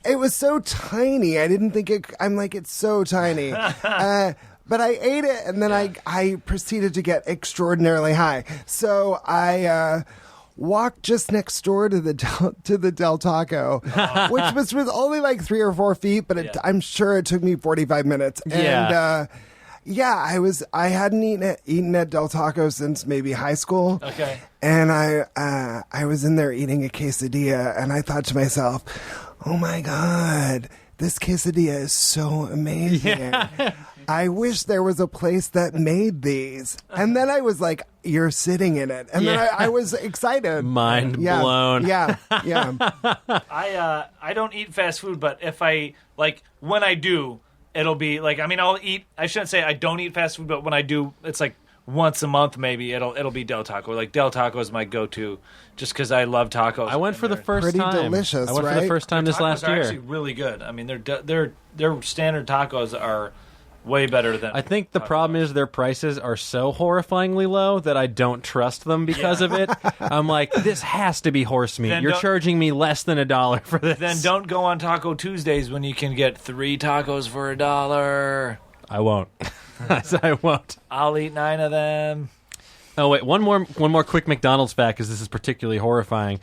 it was so tiny. I didn't think I'm like, it's so tiny. But I ate it, and then I proceeded to get extraordinarily high. So I walked just next door to the Del Taco, which was only like 3 or 4 feet, but I'm sure it took me 45 minutes. And I hadn't eaten at Del Taco since maybe high school.
Okay.
And I was in there eating a quesadilla, and I thought to myself, oh my God, this quesadilla is so amazing. Yeah. I wish there was a place that made these. And then I was like, you're sitting in it. And then I was excited.
Mind blown.
Yeah.
I don't eat fast food, but if when I do, it'll be like, I'll eat, I shouldn't say I don't eat fast food, but when I do, it's like once a month maybe it'll be Del Taco. Like Del Taco is my go-to, just because I love tacos.
I went for the first
pretty
time.
delicious,
I went for
right?
the first time this
Tacos
last
are
year.
actually really good. I mean, their standard tacos are way better than.
I think the problem is their prices are so horrifyingly low that I don't trust them because of it. I'm like, this has to be horse meat.
Then
You're
don't-
charging me less than $1 for this.
Then don't go on Taco Tuesdays when you can get 3 tacos for $1.
I won't. I won't.
I'll eat 9 of them.
Oh wait, one more quick McDonald's fact, because this is particularly horrifying.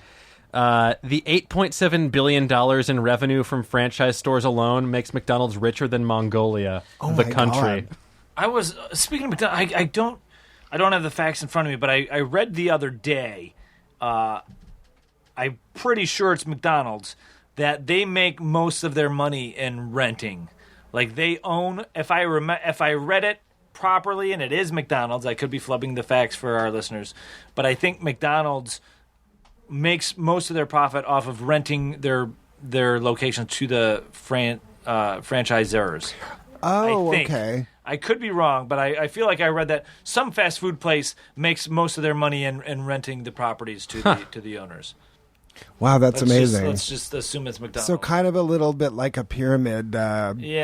The $8.7 billion in revenue from franchise stores alone makes McDonald's richer than Mongolia, the
my
country.
God.
I was speaking of McDonald's. I don't have the facts in front of me, but I read the other day. I'm pretty sure it's McDonald's that they make most of their money in renting. Like they own. If I read it properly, and it is McDonald's, I could be flubbing the facts for our listeners, but I think McDonald's makes most of their profit off of renting their locations to the franchisors.
Oh,
I think.
okay.
I could be wrong, but I feel like I read that some fast food place makes most of their money in renting the properties to the owners.
Wow, that's amazing.
Let's just assume it's McDonald's.
So kind of a little bit like a pyramid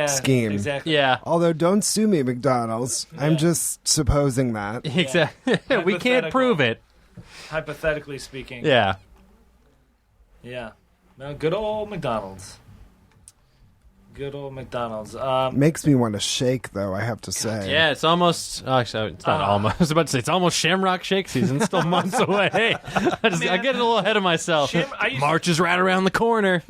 scheme.
Exactly.
Yeah,
Although, don't sue me, McDonald's. I'm just supposing that.
exactly. We can't prove it.
Hypothetically speaking.
Yeah.
Yeah. No, good old McDonald's. Good old McDonald's.
Makes me want to shake, though, I have to say.
Yeah, it's almost. Actually, it's not almost. I was about to say it's almost Shamrock Shake season. It's still months away. I get a little ahead of myself. March is right around the corner.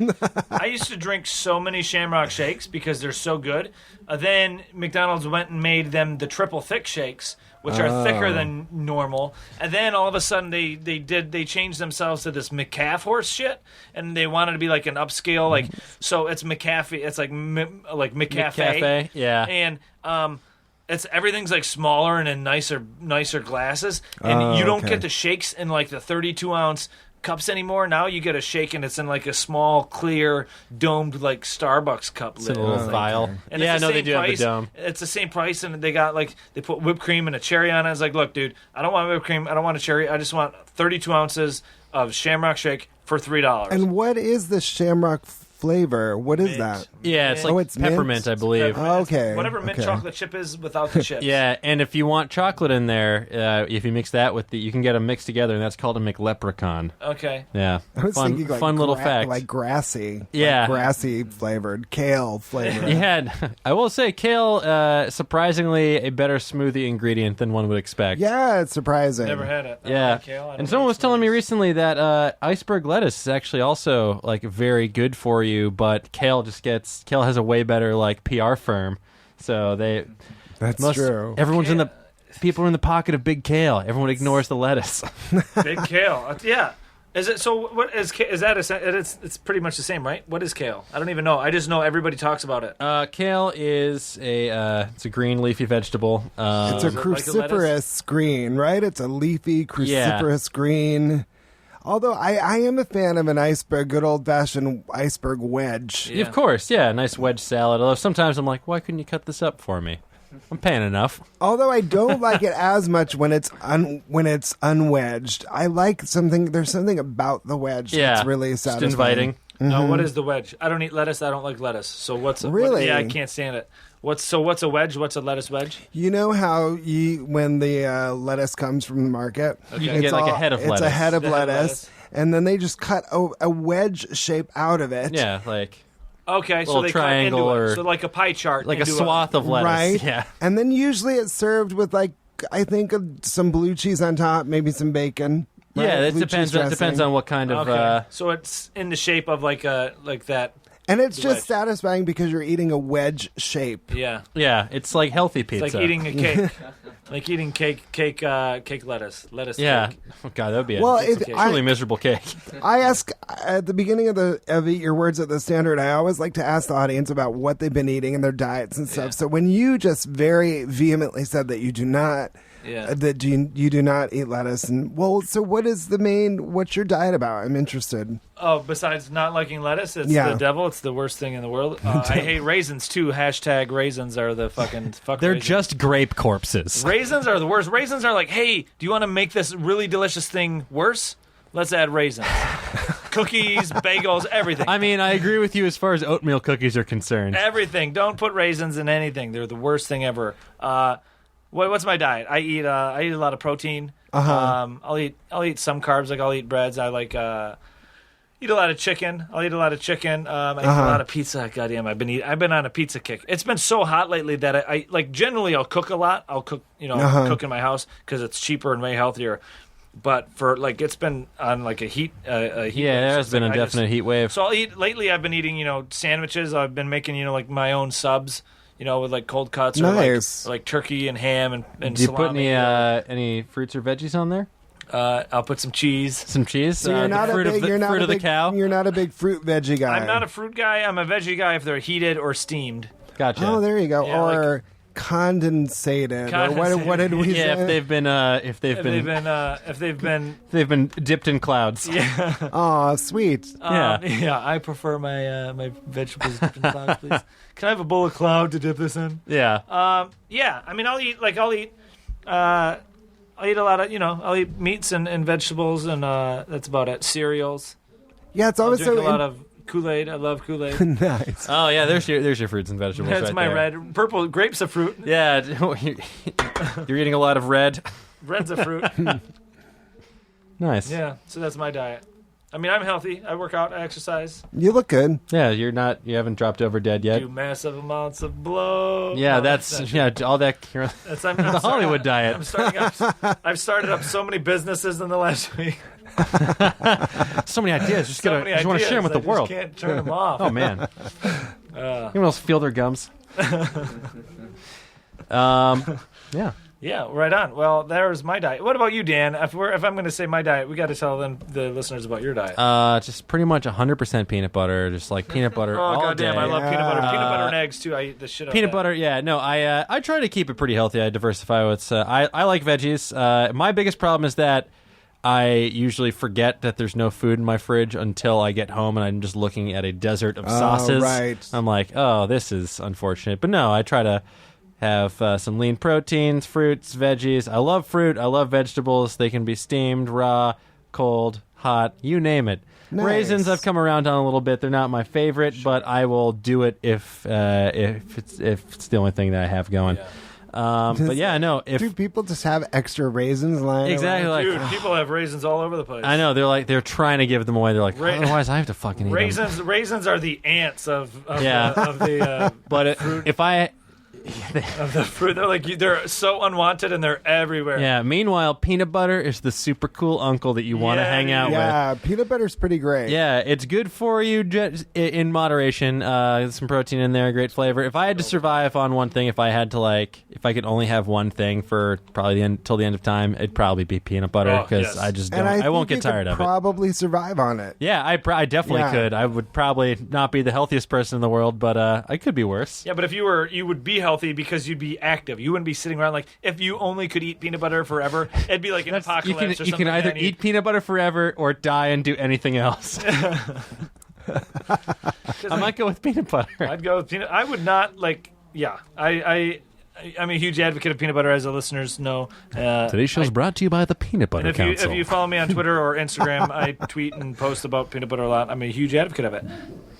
I used to drink so many Shamrock Shakes because they're so good. Then McDonald's went and made them the triple thick shakes, which are thicker than normal. And then all of a sudden they changed themselves to this McCaff horse shit, and they wanted to be like an upscale, like so it's McCaffey. It's like McCafe.
Yeah.
And it's everything's like smaller and in nicer glasses, and you don't
okay.
get the shakes in like the 32-ounce cups anymore. Now you get a shake and it's in like a small, clear, domed like Starbucks cup
It's
lid.
in a little vial.
And
Yeah,
it's the
no, they
same
do have
price.
the dome.
It's the same price, and they got like they put whipped cream and a cherry on it. It's like, look, dude, I don't want whipped cream. I don't want a cherry. I just want 32 ounces of Shamrock Shake for $3.
And what is the Shamrock flavor? What is
Mint.
that?
Yeah, it's
Oh,
like
it's mint?
peppermint, I believe.
Okay,
Whatever mint
okay.
chocolate chip is without the chips.
Yeah, and if you want chocolate in there, if you mix that with you can get them mixed together, and that's called a McLeprechaun.
Okay.
Yeah,
I was thinking like
fun little fact.
like grassy.
Yeah.
Like grassy flavored, kale flavored.
Yeah, I will say kale, surprisingly a better smoothie ingredient than one would expect.
Yeah, it's surprising.
Never had it. I don't
Yeah,
like kale. I don't
and someone
like
was telling me
smoothies.
recently that iceberg lettuce is actually also like very good for you, but kale has a way better like PR firm, so
That's true.
Everyone's people are in the pocket of big kale. Everyone ignores the lettuce.
Big kale. Yeah. Is it so? What is that? It's pretty much the same, right? What is kale? I don't even know. I just know everybody talks about it.
Kale is it's a green leafy vegetable.
It's a
Is it like a lettuce?
cruciferous green, right? It's a leafy cruciferous green. Although I am a fan of an good old-fashioned iceberg wedge.
Yeah.
Of course, yeah, nice wedge salad. Although sometimes I'm like, why couldn't you cut this up for me? I'm paying enough.
Although I don't like it as much when it's unwedged. I like something. There's something about the wedge
Yeah,
that's really
just
satisfying.
inviting.
No, what is the wedge? I don't eat lettuce. I don't like lettuce. So what's
Really?
yeah, I can't stand it. What's a wedge? What's a lettuce wedge?
You know how when the lettuce comes from the market,
You can get like a head of
it's
lettuce.
a head of
The head of
lettuce,
lettuce.
and then they just cut a wedge shape out of it.
Yeah, like
Okay, so
Little
they
triangle
cut into
or-
it. So like a pie chart.
a
into
swath of lettuce.
Right.
Yeah.
And then usually it's served with I think some blue cheese on top, maybe some bacon. Right?
Yeah, it
Blue
depends.
cheese
It depends
dressing.
on what kind of.
Okay, so it's in the shape of like that.
And it's
the
just
wedge.
satisfying because you're eating a wedge shape.
Yeah,
Yeah, it's like healthy pizza.
it's like eating a cake, like eating cake lettuce
Yeah.
cake.
Oh God, that would be a
Well,
truly miserable cake.
I ask at the beginning of Eat Your Words at the Standard, I always like to ask the audience about what they've been eating and their diets and stuff. So when you just very vehemently said that you do not
Yeah.
That you do not eat lettuce. And so what's your diet about? I'm interested.
Oh, besides not liking lettuce, it's
Yeah.
the devil. It's the worst thing in the world. I hate raisins too. Hashtag raisins are the fucking fuck.
They're
raisins.
just grape corpses.
Raisins are the worst. Raisins are like, hey, do you want to make this really delicious thing worse? Let's add raisins. Cookies, bagels, everything.
I mean, I agree with you as far as oatmeal cookies are concerned.
Everything. Don't put raisins in anything. They're the worst thing ever. What's my diet? I eat a lot of protein. I'll eat some carbs. Like I'll eat breads. I like eat a lot of chicken. I'll eat a lot of chicken. I eat a lot of pizza. Goddamn, I've been on a pizza kick. It's been so hot lately that I like generally I'll cook a lot. I'll cook cook in my house because it's cheaper and way healthier. But for like it's been on like a heat wave.
There has been a definite heat wave.
So I'll eat lately. I've been eating sandwiches. I've been making like my own subs. With like cold cuts or like turkey and ham and
Do you
salami.
put any fruits or veggies on there?
I'll put some cheese.
Some cheese?
So you're not
fruit of the cow?
You're not a big fruit veggie guy.
I'm not a fruit guy. I'm a veggie guy if they're heated or steamed.
Gotcha.
Oh, there you go.
Yeah,
or condensated. Or what did we say?
if they've been dipped in clouds.
Yeah.
Oh, sweet.
Yeah. I prefer my vegetables dipped in clouds, please. Can I have a bowl of cloud to dip this in?
Yeah.
Yeah. I mean, I'll eat a lot of I'll eat meats and vegetables and that's about it. Cereals.
Yeah, it's
I'll
always
drink
so
a lot of Kool-Aid. I love Kool-Aid.
nice.
Oh yeah, there's your fruits and vegetables.
That's
right
my
there.
red, purple grapes of fruit.
Yeah, you're eating a lot of red.
Red's a fruit.
Nice.
Yeah, so that's my diet. I mean, I'm healthy. I work out. I exercise.
You look good.
Yeah, you haven't dropped over dead yet.
Do massive amounts of blow.
Yeah,
No,
that's
not true.
all that.
That's I'm
the Hollywood diet.
I've started up so many businesses in the last week.
So many ideas. Just want to share them with the world.
Can't turn them off.
Oh man. Anyone else feel their gums? Yeah.
Yeah, right on. Well, there's my diet. What about you, Dan? If I'm going to say my diet, we got to tell the listeners about your diet.
Just pretty much 100% peanut butter. Just like peanut butter
Oh
all
goddamn,
day.
I love peanut butter. Peanut butter and eggs too. I eat the shit out of
Peanut
that.
butter, yeah. No, I try to keep it pretty healthy. I diversify what's. I like veggies. My biggest problem is that I usually forget that there's no food in my fridge until I get home and I'm just looking at a desert of sauces.
Right.
I'm like, oh, this is unfortunate. But no, I try to have some lean proteins, fruits, veggies. I love fruit. I love vegetables. They can be steamed, raw, cold, hot, you name it.
Nice.
Raisins I've come around on a little bit. They're not my favorite, but I will do it if it's the only thing that I have going.
Yeah.
But yeah, no.
Do people just have extra raisins lying
Exactly.
around?
Like,
Dude, people have raisins all over the place.
I know they're trying to give them away. They're like, otherwise I have to fucking eat them.
Raisins are the ants of
Yeah.
the
But if I
of the fruit. They're so unwanted and they're everywhere.
Yeah. Meanwhile, peanut butter is the super cool uncle that you want to hang out with.
Yeah, peanut butter's pretty great.
Yeah, it's good for you in moderation. Some protein in there, great flavor. If I had to survive on one thing, if I could only have one thing for probably till the end of time, it'd probably be peanut butter because I just don't.
And
I won't
think
get
you
tired
could
of it.
Probably survive on it.
Yeah, I definitely could. I would probably not be the healthiest person in the world, but I could be worse.
Yeah, but if you would be healthy because you'd be active. You wouldn't be sitting around like if you only could eat peanut butter forever. It'd be like an apocalypse or something.
You can either eat peanut butter forever or die and do anything else. I might go with peanut butter.
I'd go with peanut. I would not like. Yeah, I'm a huge advocate of peanut butter, as the listeners know.
Today's show is brought to you by the Peanut Butter Council.
If you follow me on Twitter or Instagram, I tweet and post about peanut butter a lot. I'm a huge advocate of it,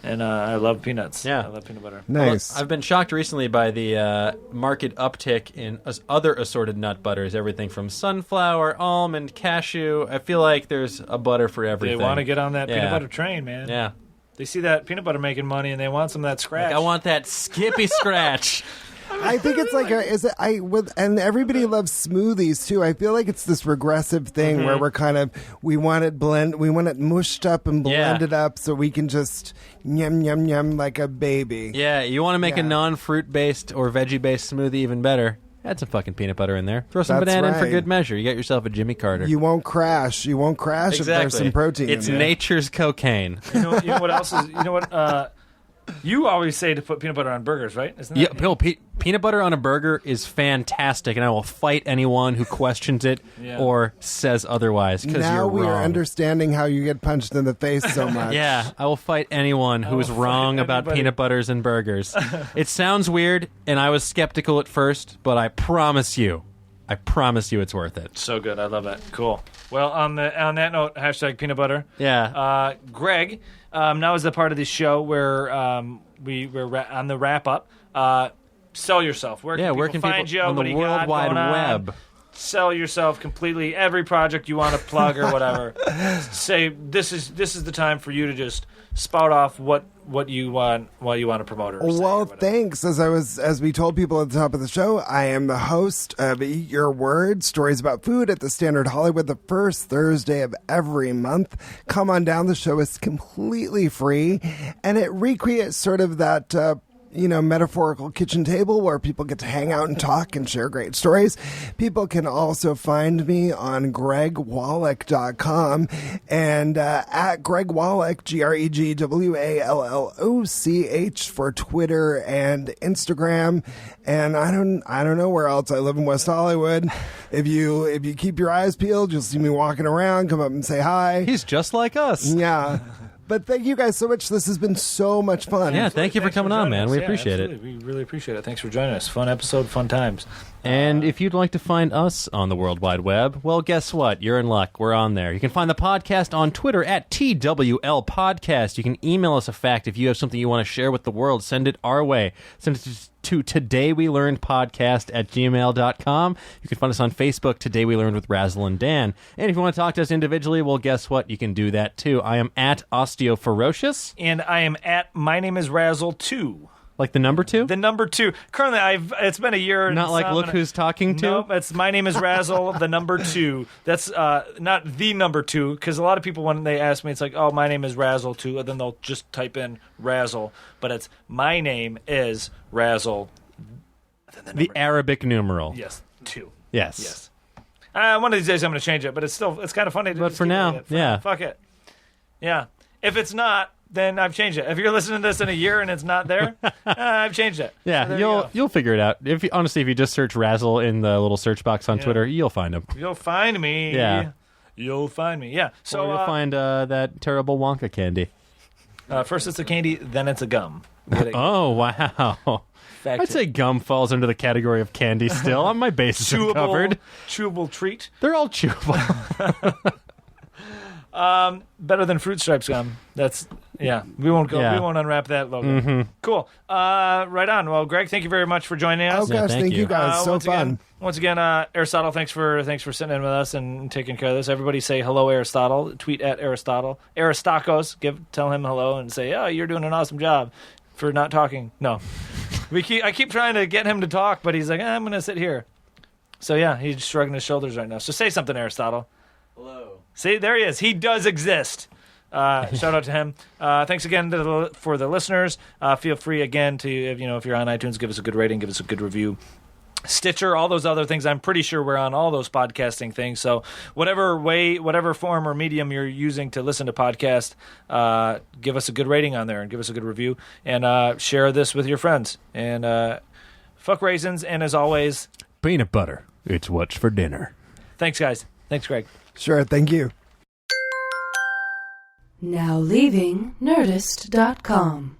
and I love peanuts.
Yeah.
I love peanut butter.
Nice.
I've been shocked recently by the market uptick in other assorted nut butters, everything from sunflower, almond, cashew. I feel like there's a butter for everything.
They want to get on that peanut
Yeah.
butter train, man.
Yeah.
They see that peanut butter making money, and they want some of that scratch.
Like, I want that Skippy scratch.
I think it's like and everybody loves smoothies too. I feel like it's this regressive thing where we want it mushed up and blended up so we can just yum yum yum like a baby.
Yeah, you want to make a non-fruit based or veggie based smoothie even better. Add some fucking peanut butter in there. Throw some
That's
banana in for
right.
good measure. You got yourself a Jimmy Carter.
You won't crash. If there's some protein.
It's
in there.
nature's cocaine.
You know what else is? You know what? You always say to put peanut butter on burgers, right? Isn't that
Yeah, Bill, peanut butter on a burger is fantastic, and I will fight anyone who questions it or says otherwise.
Now we are understanding how you get punched in the face so much.
Yeah, I will fight anyone who is wrong about peanut butters and burgers. It sounds weird, and I was skeptical at first, but I promise you it's worth it.
So good. I love that. Cool. Well, on that note, hashtag peanut butter.
Yeah.
Greg, now is the part of the show where we're on the wrap up. Sell yourself. Where can people find you?
On
What
the
do you
World
got
Wide
going on?
Web.
Sell yourself completely. Every project you want to plug or whatever. Say this is the time for you to just spout off what you want to promote or say
Well,
or whatever.
thanks. As we told people at the top of the show, I am the host of Eat Your Word, stories about food at the Standard Hollywood, the first Thursday of every month. Come on down. The show is completely free, and it recreates sort of that metaphorical kitchen table where people get to hang out and talk and share great stories. People can also find me on gregwalloch.com and at Greg Walloch, GregWalloch for Twitter and Instagram. And I don't know where else. I live in West Hollywood. If you keep your eyes peeled, you'll see me walking around. Come up and say hi.
He's just like us.
Yeah. But thank you guys so much. This has been so much fun.
Yeah, thank you for coming on, man. We appreciate it.
We really appreciate it. Thanks for joining us. Fun episode, fun times.
And if you'd like to find us on the World Wide Web, well, guess what? You're in luck. We're on there. You can find the podcast on Twitter at TWL Podcast. You can email us a fact if you have something you want to share with the world. Send it our way. Send it to todayWeLearnedPodcast@gmail.com. You can find us on Facebook, Today We Learned with Razzle and Dan. And if you want to talk to us individually, well, guess what? You can do that too. I am at OsteoFerocious.
And I am at My Name is Razzle 2.
Like the number 2?
The number 2. Currently, it's been a year. And
Not like
some,
Look Who's Talking To?
Nope, it's My Name is Razzle, the number 2. That's not the number 2, because a lot of people, when they ask me, it's like, oh, my name is Razzle 2, and then they'll just type in Razzle. But it's My Name is Razzle.
The Arabic numeral.
Yes, 2.
Yes.
One of these days I'm going to change it, but it's kind of funny to
But
just
for
keep
now,
doing it.
yeah.
Fuck it. Yeah. If it's not, then I've changed it. If you're listening to this in a year and it's not there, I've changed it.
Yeah,
So
you'll figure it out. If you just search Razzle in the little search box on Twitter, you'll find him.
You'll find me.
Yeah.
You'll find me. Yeah. So
Or you'll find that terrible Wonka candy.
first it's a candy, then it's a gum.
Oh, wow.
Fact
I'd say gum falls under the category of candy still. My bases are covered.
Chewable treat.
They're all chewable.
Better than Fruit Stripes gum. That's we won't go.
Yeah.
We won't unwrap that logo.
Mm-hmm.
Cool. Right on. Well, Greg, thank you very much for joining us.
Oh gosh,
thank
thank
you.
you guys. So fun.
Once again, Aristotle, thanks for sitting in with us and taking care of this. Everybody say hello, Aristotle. Tweet at Aristotle. Aristakos, tell him hello and say, oh, you're doing an awesome job for not talking. No, I keep trying to get him to talk, but he's like, I'm going to sit here. So yeah, he's shrugging his shoulders right now. So say something, Aristotle.
Hello.
See, there he is. He does exist. Shout out to him. Thanks again for the listeners. Feel free again to, if you're on iTunes, give us a good rating, give us a good review. Stitcher, all those other things. I'm pretty sure we're on all those podcasting things. So whatever form or medium you're using to listen to podcasts, give us a good rating on there and give us a good review and share this with your friends. And fuck raisins. And as always,
Peanut butter. It's what's for dinner.
thanks, guys. Thanks, Greg.
Sure, thank you.
Now leaving Nerdist.com.